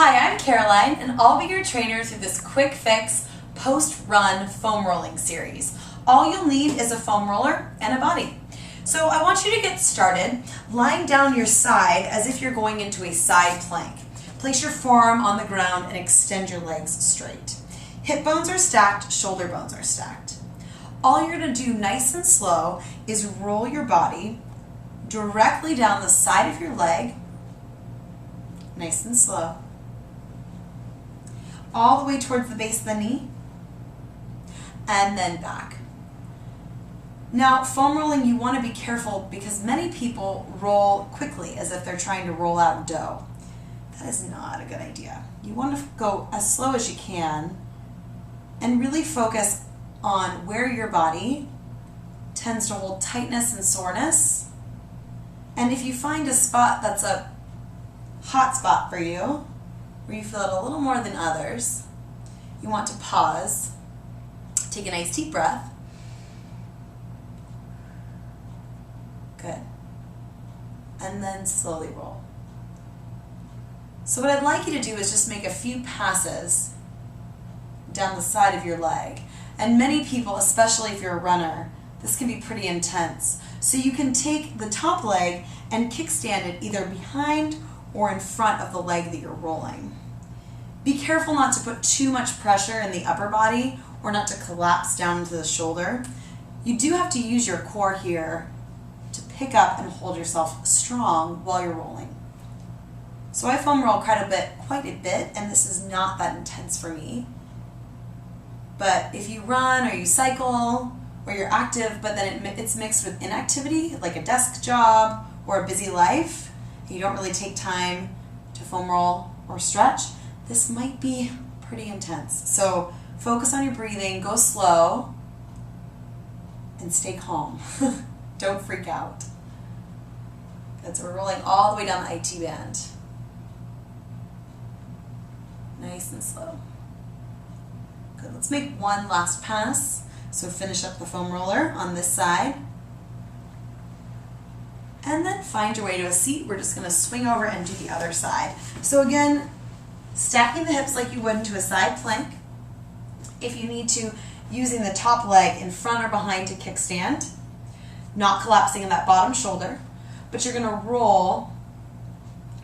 Hi, I'm Caroline, and I'll be your trainer through this quick fix post-run foam rolling series. All you'll need is a foam roller and a body. So I want you to get started lying down your side as if you're going into a side plank. Place your forearm on the ground and extend your legs straight. Hip bones are stacked, shoulder bones are stacked. All you're going to do nice and slow is roll your body directly down the side of your leg, nice and slow, all the way towards the base of the knee, and then back. Now, foam rolling, you want to be careful because many people roll quickly as if they're trying to roll out dough. That is not a good idea. You want to go as slow as you can and really focus on where your body tends to hold tightness and soreness. And if you find a spot that's a hot spot for you, where you feel it a little more than others, you want to pause, take a nice deep breath. Good. And then slowly roll. So what I'd like you to do is just make a few passes down the side of your leg. And many people, especially if you're a runner, this can be pretty intense. So you can take the top leg and kickstand it either behind or in front of the leg that you're rolling. Be careful not to put too much pressure in the upper body or not to collapse down into the shoulder. You do have to use your core here to pick up and hold yourself strong while you're rolling. So I foam roll quite a bit, and this is not that intense for me. But if you run or you cycle or you're active, but then it's mixed with inactivity, like a desk job or a busy life, and you don't really take time to foam roll or stretch, this might be pretty intense. So focus on your breathing, go slow, and stay calm. Don't freak out. Good, so we're rolling all the way down the IT band. Nice and slow. Good, let's make one last pass. So finish up the foam roller on this side. And then find your way to a seat. We're just gonna swing over and do the other side. So again, stacking the hips like you would into a side plank. If you need to, using the top leg in front or behind to kickstand, not collapsing in that bottom shoulder, but you're gonna roll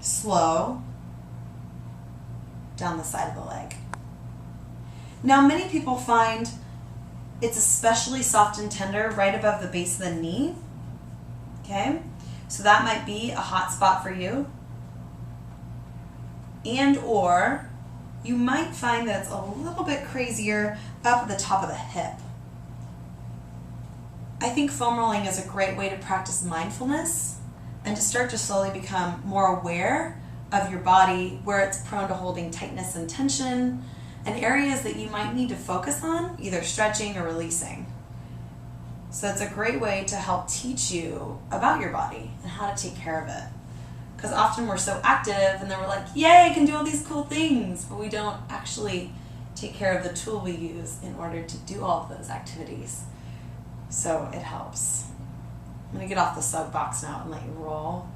slow down the side of the leg. Now, many people find it's especially soft and tender right above the base of the knee, okay? So that might be a hot spot for you. And or you might find that it's a little bit crazier up at the top of the hip. I think foam rolling is a great way to practice mindfulness and to start to slowly become more aware of your body, where it's prone to holding tightness and tension, and areas that you might need to focus on, either stretching or releasing. So it's a great way to help teach you about your body and how to take care of it. Because often we're so active and then we're like, yay, I can do all these cool things, but we don't actually take care of the tool we use in order to do all of those activities. So it helps. I'm gonna get off the soapbox now and let you roll.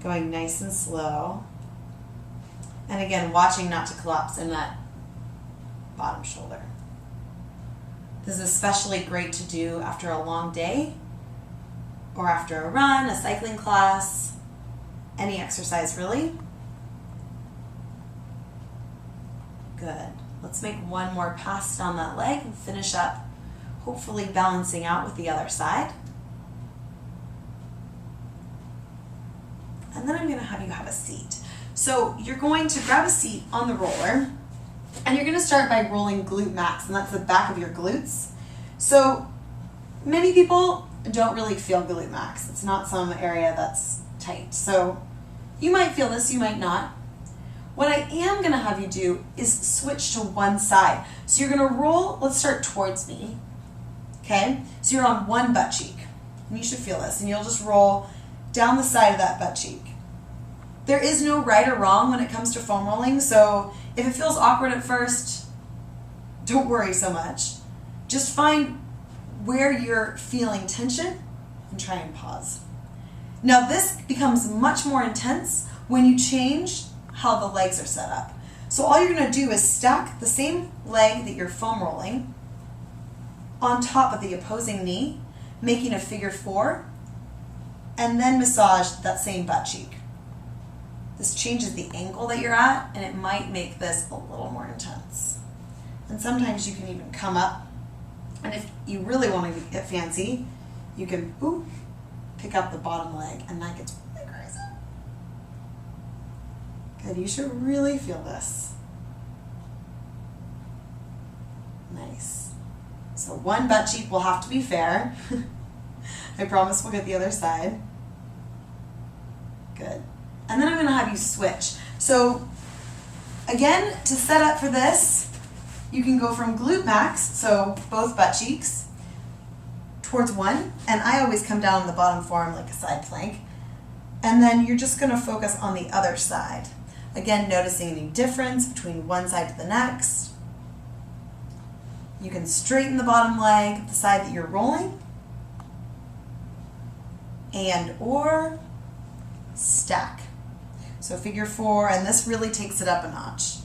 Going nice and slow. And again, watching not to collapse in that bottom shoulder. This is especially great to do after a long day or after a run, a cycling class, any exercise really. Good. Let's make one more pass down that leg and finish up, hopefully balancing out with the other side. And then I'm going to have you have a seat. So you're going to grab a seat on the roller, and you're going to start by rolling glute max, and that's the back of your glutes. So many people don't really feel glute max. It's not some area that's tight. So you might feel this, you might not. What I am going to have you do is switch to one side. So you're going to roll, let's start towards me, okay? So you're on one butt cheek, and you should feel this, and you'll just roll down the side of that butt cheek. There is no right or wrong when it comes to foam rolling, so if it feels awkward at first, don't worry so much. Just find where you're feeling tension and try and pause. Now this becomes much more intense when you change how the legs are set up. So all you're going to do is stack the same leg that you're foam rolling on top of the opposing knee, making a figure 4, and then massage that same butt cheek. This changes the angle that you're at, and it might make this a little more intense. And sometimes you can even come up, and if you really want to get fancy, you can pick up the bottom leg, and that gets really crazy. Good, you should really feel this. Nice. So one butt cheek will have to be fair. I promise we'll get the other side. Good. And then I'm going to have you switch. So again, to set up for this, you can go from glute max, so both butt cheeks, towards one, and I always come down in the bottom form like a side plank, and then you're just going to focus on the other side. Again, noticing any difference between one side to the next. You can straighten the bottom leg, the side that you're rolling, and or stack. So figure 4, and this really takes it up a notch.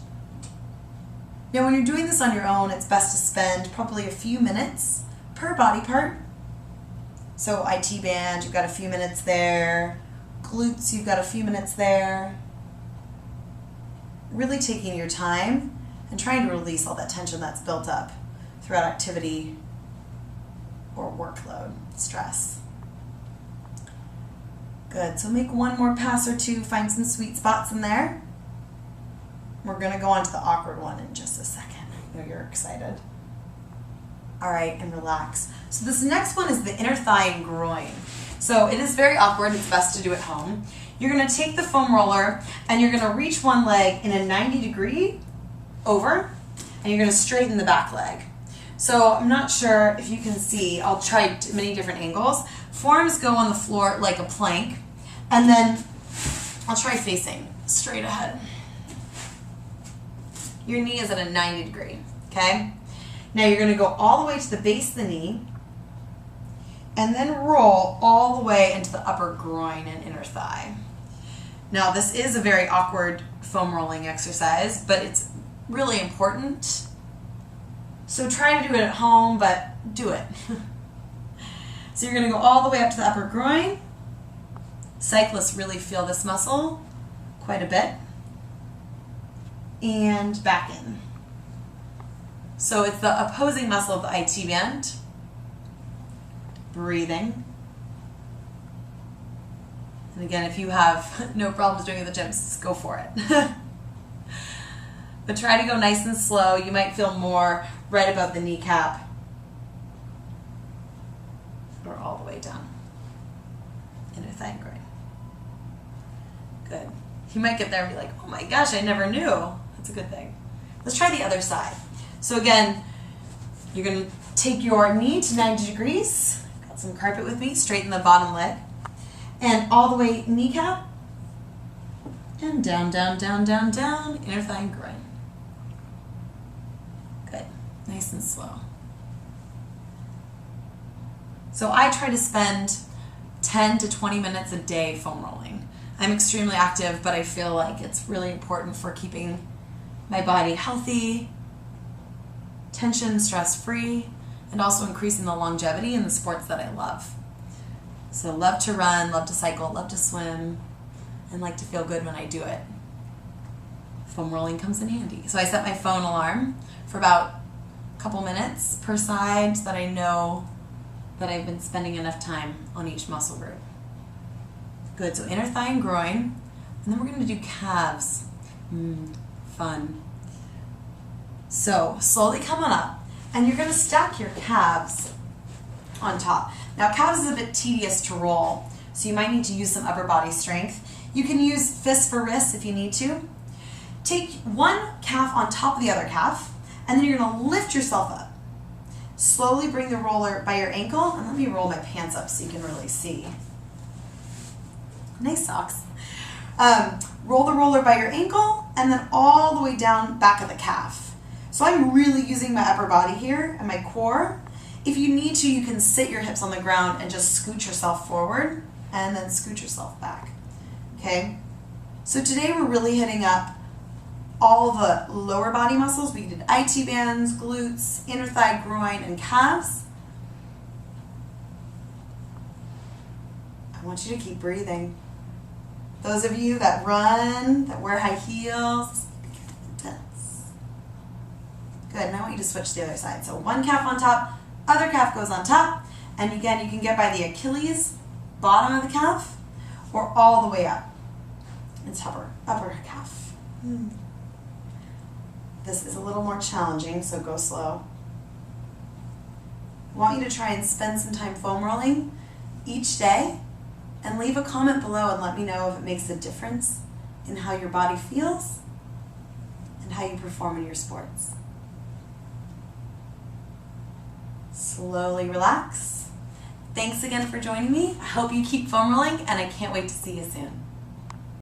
Now when you're doing this on your own, it's best to spend probably a few minutes per body part. So IT band, you've got a few minutes there. Glutes, you've got a few minutes there. Really taking your time and trying to release all that tension that's built up throughout activity or workload, stress. Good, so make one more pass or two, find some sweet spots in there. We're gonna go on to the awkward one in just a second. I know you're excited. All right, and relax. So this next one is the inner thigh and groin. So it is very awkward, it's best to do at home. You're gonna take the foam roller and you're gonna reach one leg in a 90-degree over, and you're gonna straighten the back leg. So I'm not sure if you can see, I'll try many different angles. Forearms go on the floor like a plank, and then I'll try facing straight ahead. Your knee is at a 90-degree, okay? Now you're gonna go all the way to the base of the knee, and then roll all the way into the upper groin and inner thigh. Now this is a very awkward foam rolling exercise, but it's really important. So try to do it at home, but do it. So you're gonna go all the way up to the upper groin. Cyclists really feel this muscle quite a bit. And back in. So it's the opposing muscle of the IT band. Breathing. And again, if you have no problems doing it at the gym, just go for it. But try to go nice and slow. You might feel more right above the kneecap or all the way down. Inner thigh and groin. Good. You might get there and be like, oh my gosh, I never knew. That's a good thing. Let's try the other side. So again, you're going to take your knee to 90 degrees. Got some carpet with me. Straighten the bottom leg. And all the way kneecap. And down, down, down, down, down. Inner thigh and groin. Good. Nice and slow. So I try to spend 10 to 20 minutes a day foam rolling. I'm extremely active, but I feel like it's really important for keeping my body healthy, tension, stress-free, and also increasing the longevity in the sports that I love. So love to run, love to cycle, love to swim, and like to feel good when I do it. Foam rolling comes in handy. So I set my phone alarm for about a couple minutes per side so that I know that I've been spending enough time on each muscle group. Good, so inner thigh and groin, and then we're going to do calves. Fun. So slowly come on up, and you're going to stack your calves on top. Now calves is a bit tedious to roll, so you might need to use some upper body strength. You can use fists for wrists if you need to. Take one calf on top of the other calf, and then you're going to lift yourself up. Slowly bring the roller by your ankle, and let me roll my pants up so you can really see. Nice socks. Roll the roller by your ankle, and then all the way down back of the calf. So I'm really using my upper body here and my core. If you need to, you can sit your hips on the ground and just scoot yourself forward, and then scoot yourself back. Okay? So today we're really hitting up all the lower body muscles. We did IT bands, glutes, inner thigh, groin, and calves. I want you to keep breathing. Those of you that run, that wear high heels, tense. Good, now I want you to switch to the other side. So one calf on top, other calf goes on top, and again, you can get by the Achilles, bottom of the calf, or all the way up. It's upper calf. This is a little more challenging, so go slow. I want you to try and spend some time foam rolling each day, and leave a comment below and let me know if it makes a difference in how your body feels and how you perform in your sports. Slowly relax. Thanks again for joining me. I hope you keep foam rolling, and I can't wait to see you soon.